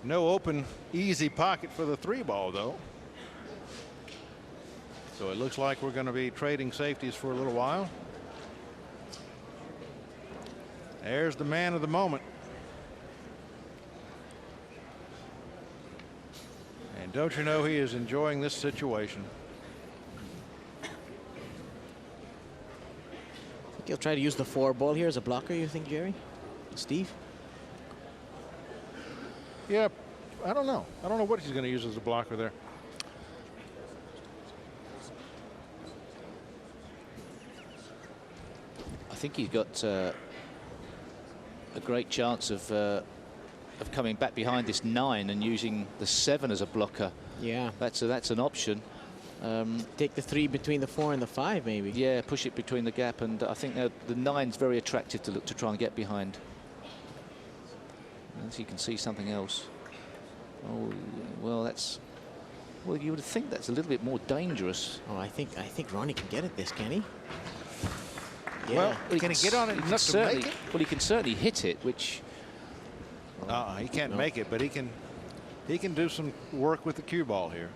No open, easy pocket for the 3-ball, though. So it looks like we're going to be trading safeties for a little while. There's the man of the moment. And don't you know he is enjoying this situation? I think he'll try to use the 4-ball here as a blocker, you think, Jerry? Steve? Yeah, I don't know. I don't know what he's going to use as a blocker there. I think he's got a great chance of coming back behind this 9 and using the 7 as a blocker. Yeah. That's an option. Take the 3 between the 4 and the 5, maybe. Yeah, push it between the gap, and I think the 9's very attractive to look to try and get behind. As you can see something else. Oh, well, that's. Well, you would think that's a little bit more dangerous. Oh, I think Ronnie can get at this, can he? Yeah. Well, can he get on it enough to make it? Well, he can certainly hit it, which. He can't make it, but he can do some work with the cue ball here.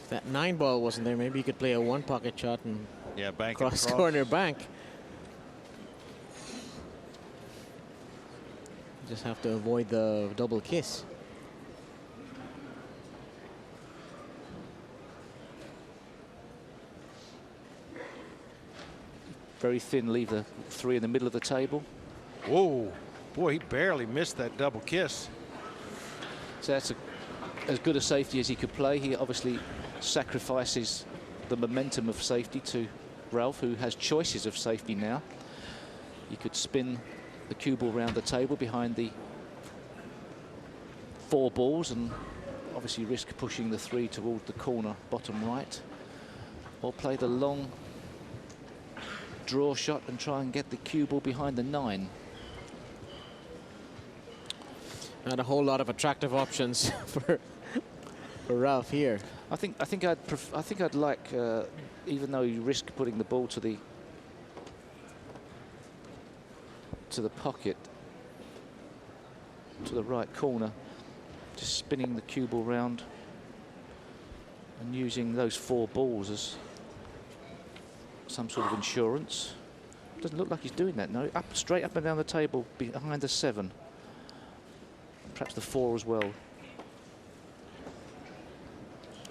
If that 9-ball wasn't there, maybe he could play a 1-pocket shot and bank cross corner bank. Just have to avoid the double kiss. Very thin, leave the 3 in the middle of the table. Whoa, boy, he barely missed that double kiss. So that's as good a safety as he could play. He obviously sacrifices the momentum of safety to Ralf, who has choices of safety now. He could spin the cue ball round the table behind the 4 balls and obviously risk pushing the 3 towards the corner bottom right, or play the long draw shot and try and get the cue ball behind the 9. Not a whole lot of attractive options for Ralf here. I think I'd like, even though you risk putting the ball to the pocket, to the right corner, just spinning the cue ball round and using those 4 balls as some sort of insurance. Doesn't look like he's doing that, no. Straight up and down the table behind the 7. Perhaps the 4 as well.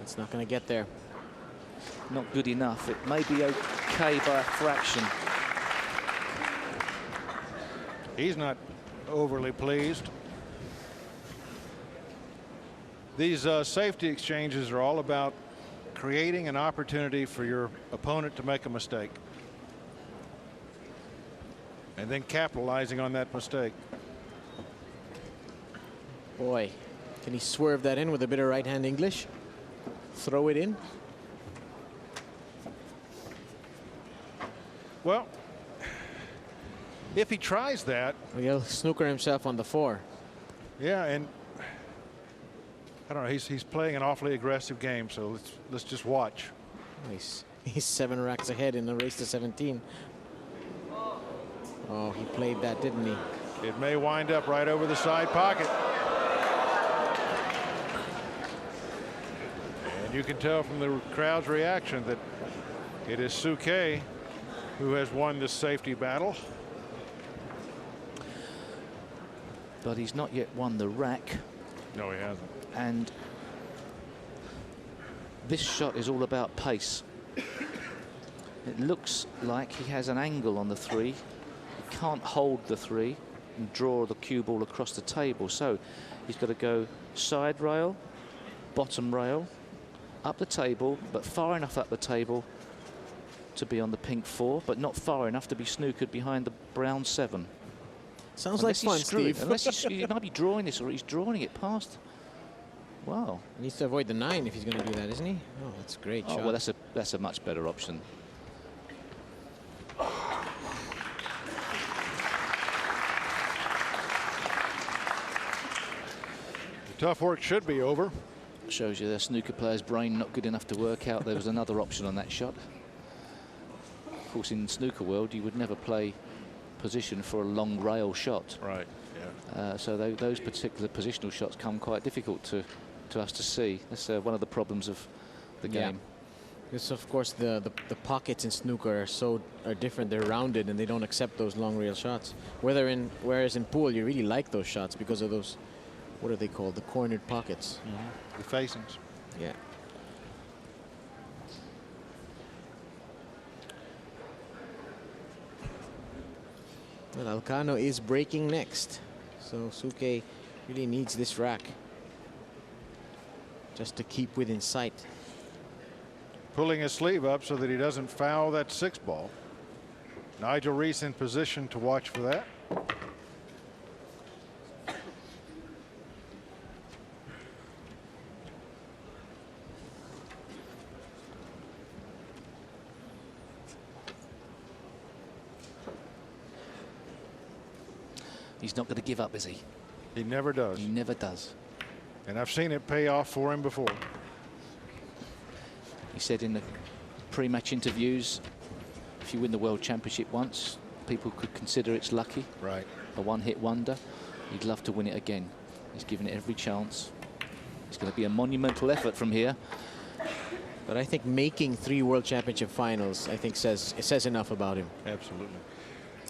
It's not going to get there. Not good enough. It may be okay by a fraction. He's not overly pleased. These safety exchanges are all about creating an opportunity for your opponent to make a mistake and then capitalizing on that mistake. Boy, can he swerve that in with a bit of right-hand English? Throw it in? Well, if he tries that, he'll snooker himself on the 4. Yeah, and I don't know. He's playing an awfully aggressive game, so let's just watch. He's 7 racks ahead in the race to 17. Oh, he played that, didn't he? It may wind up right over the side pocket. And you can tell from the crowd's reaction that it is Souquet who has won this safety battle. But he's not yet won the rack. No, he hasn't. And this shot is all about pace. It looks like he has an angle on the 3. He can't hold the 3 and draw the cue ball across the table. So he's got to go side rail, bottom rail, up the table, but far enough up the table to be on the pink 4, but not far enough to be snookered behind the brown 7. Sounds like fun, Steve. Unless he might be drawing this, or he's drawing it past. Wow. He needs to avoid the 9 if he's going to do that, isn't he? Oh, that's a great shot. Well, that's a much better option. The tough work should be over. Shows you the snooker player's brain not good enough to work out there was another option on that shot. Of course, in snooker world, you would never play position for a long rail shot. Right. So those particular positional shots come quite difficult to us to see. That's one of the problems of the game. Because of course the pockets in snooker are different. They're rounded and they don't accept those long rail shots. Whereas in pool you really like those shots because of those, what are they called? The cornered pockets. The facings. Yeah. Well, Alcano is breaking next, so Souquet really needs this rack just to keep within sight. Pulling his sleeve up so that he doesn't foul that 6 ball. Nigel Reese in position to watch for that. He's not going to give up, is he? He never does. He never does. And I've seen it pay off for him before. He said in the pre-match interviews, if you win the World Championship once, people could consider it's lucky. Right. A one-hit wonder. He'd love to win it again. He's given it every chance. It's going to be a monumental effort from here. But I think making 3 World Championship finals, I think says enough about him. Absolutely.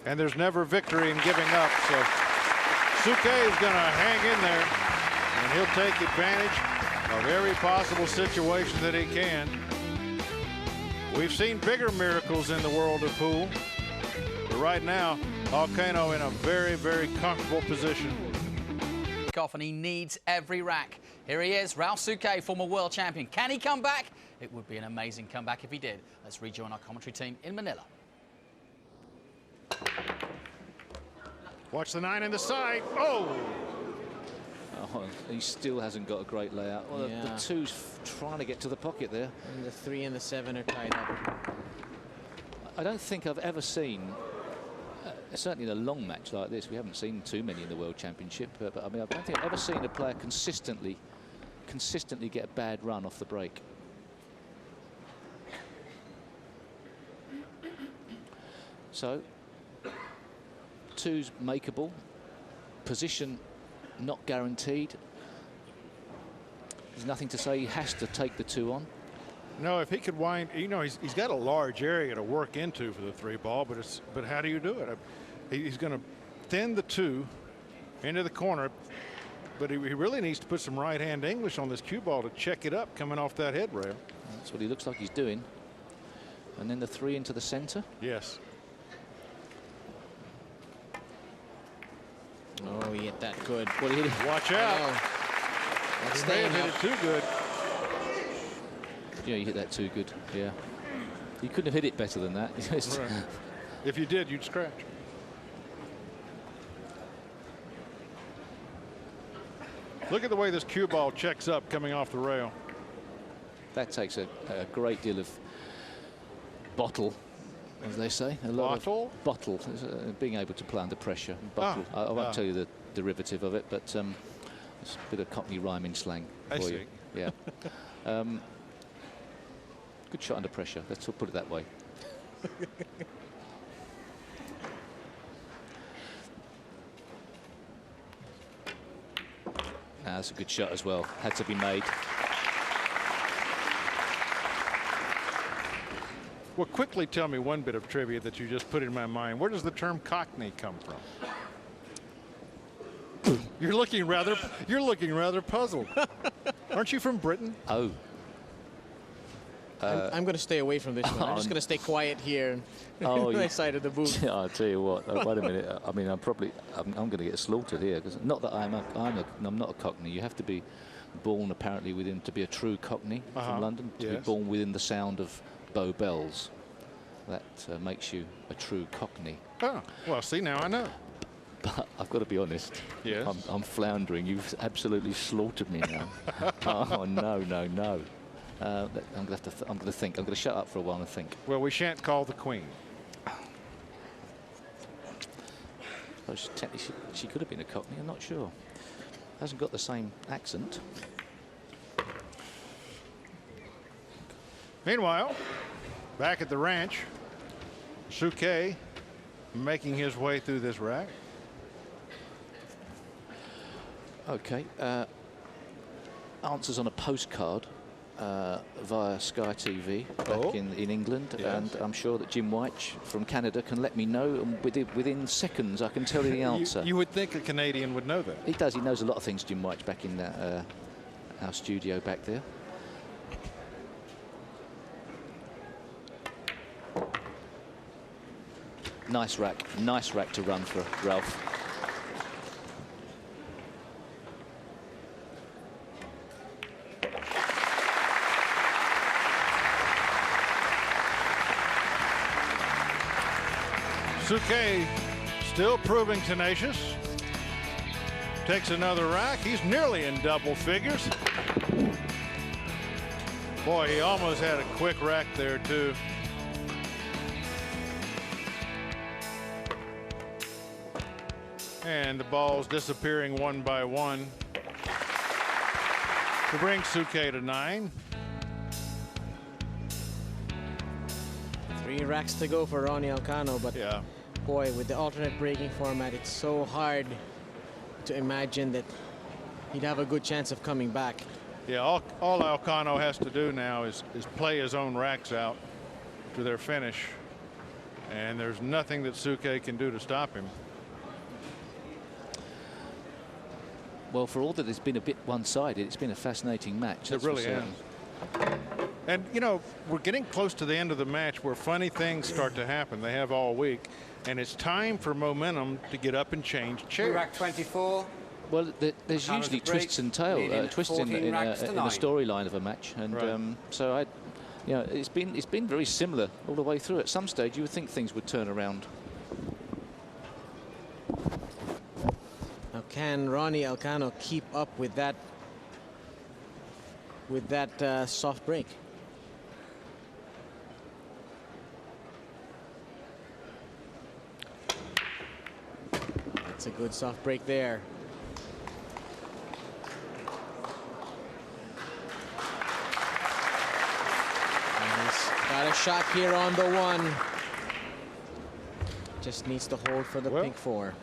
And there's never victory in giving up, so Souquet is going to hang in there, and he'll take advantage of every possible situation that he can. We've seen bigger miracles in the world of pool, but right now, Alcano in a very, very comfortable position. Off, and he needs every rack. Here he is, Ralf Souquet, former world champion. Can he come back? It would be an amazing comeback if he did. Let's rejoin our commentary team in Manila. Watch the 9 in the side. Oh! Oh, he still hasn't got a great layout. Well, the 2's trying to get to the pocket there. And the 3 and the 7 are tied up. I don't think I've ever seen, certainly in a long match like this, we haven't seen too many in the World Championship, but I mean, I don't think I've ever seen a player consistently get a bad run off the break. So, 2's makeable, position not guaranteed. There's nothing to say he has to take the 2 on. No, if he could wind, you know, he's got a large area to work into for the 3 ball, but how do you do it? He's going to thin the 2 into the corner, but he really needs to put some right-hand English on this cue ball to check it up coming off that head rail. That's what he looks like he's doing. And then the 3 into the center. Yes. Oh, he hit that good. What he hit it. Watch out. He may have hit it too good. Yeah, you hit that too good. Yeah. You couldn't have hit it better than that. Right. If you did, you'd scratch. Look at the way this cue ball checks up coming off the rail. That takes a great deal of bottle, as they say. A lot Bottle? of bottle. Being able to play under pressure. Bottle. I won't tell you the derivative of it, but it's a bit of Cockney rhyming slang for you. Yeah. Good shot under pressure. Let's put it that way. That's a good shot as well. Had to be made. Well, quickly tell me one bit of trivia that you just put in my mind. Where does the term Cockney come from? You're looking rather puzzled. Aren't you from Britain? Oh. I'm going to stay away from this one. I'm just going to stay quiet here Oh, on my side of the booth. Yeah, I'll tell you what. Wait a minute. I mean, I'm going to get slaughtered here, because not that I'm not a Cockney. You have to be born apparently to be a true Cockney from London, to be born within the sound of Bow Bells. That makes you a true Cockney. Oh, well, see, now I know. But I've got to be honest. Yes. I'm floundering. You've absolutely slaughtered me now. Oh no. I'm going to think. I'm going to shut up for a while and think. Well, we shan't call the Queen. Well, technically, she could have been a Cockney. I'm not sure. Hasn't got the same accent. Meanwhile, back at the ranch, Souquet making his way through this rack. Okay. Answers on a postcard via Sky TV back in England, Yes. and I'm sure that Jim White from Canada can let me know, and within seconds I can tell you the answer. You would think a Canadian would know that. He does. He knows a lot of things, Jim White, back in our studio back there. Nice rack to run for Ralf. Souquet still proving tenacious. Takes another rack. He's nearly in double figures. Boy, he almost had a quick rack there, too. And the ball's disappearing one by one to bring Souquet to 9. 3 racks to go for Ronnie Alcano, but Yeah. boy, with the alternate breaking format, it's so hard to imagine that he'd have a good chance of coming back. Yeah, all Alcano has to do now is play his own racks out to their finish. And there's nothing that Souquet can do to stop him. Well, for all that it's been a bit one-sided, it's been a fascinating match. It really has. And, you know, we're getting close to the end of the match where funny things start to happen. They have all week. And it's time for momentum to get up and change chairs. Rack 24. Well, there's Alcano's usually a break, twists and leading twists in 14 racks to the 9. storyline of a match, and Right. so it's been very similar all the way through. At some stage, you would think things would turn around. Now, can Ronnie Alcano keep up with that soft break? That's a good soft break there. And he's got a shot here on the 1. Just needs to hold for the Well, pink 4.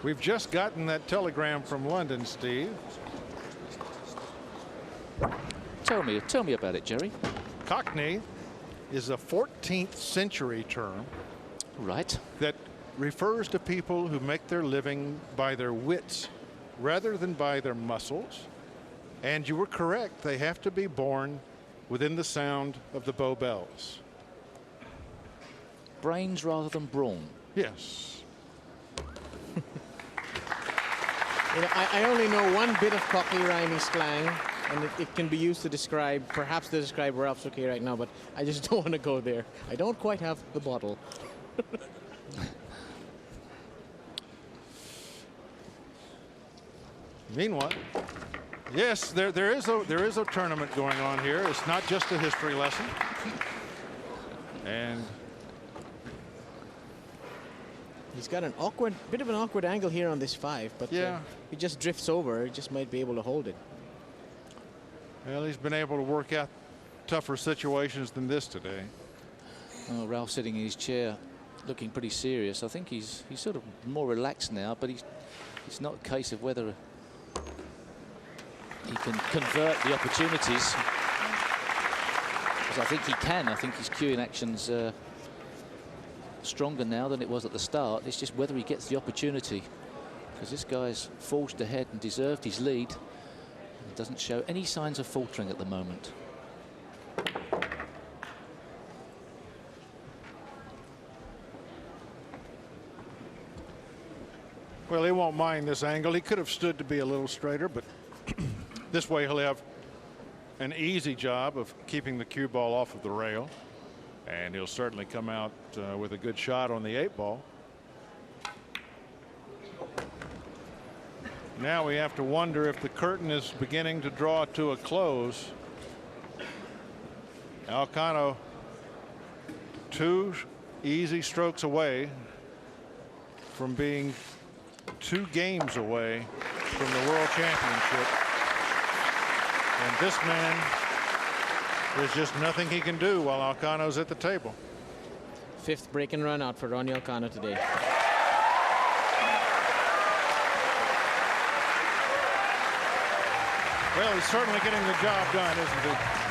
We've just gotten that telegram from London, Steve. Tell me about it, Jerry. Cockney is a 14th century term Right. that refers to people who make their living by their wits rather than by their muscles. And you were correct. They have to be born within the sound of the Bow Bells. Brains rather than brawn. Yes. You know, I only know one bit of Cockney rhyming slang, and it can be used to describe, perhaps to describe Ralf Souquet right now, but I just don't want to go there. I don't quite have the bottle. Meanwhile, yes, there is a tournament going on here. It's not just a history lesson. And He's got an bit of an awkward angle here on this 5, but yeah, he just drifts over. He just might be able to hold it. well, he's been able to work out tougher situations than this today. Oh, Ralph sitting in his chair, looking pretty serious. I think he's sort of more relaxed now, but it's not a case of whether he can convert the opportunities. Because I think he can. I think his cueing action's stronger now than it was at the start. It's just whether he gets the opportunity, because this guy's forged ahead and deserved his lead. He doesn't show any signs of faltering at the moment. Well, he won't mind this angle. He could have stood to be a little straighter, but this way he'll have an easy job of keeping the cue ball off of the rail. And he'll certainly come out with a good shot on the 8-ball. Now we have to wonder if the curtain is beginning to draw to a close. Alcano 2 easy strokes away from being 2 games away from the World Championship. And this man, there's just nothing he can do while Alcano's at the table. 5th break and run out for Ronnie Alcano today. Well, he's certainly getting the job done, isn't he?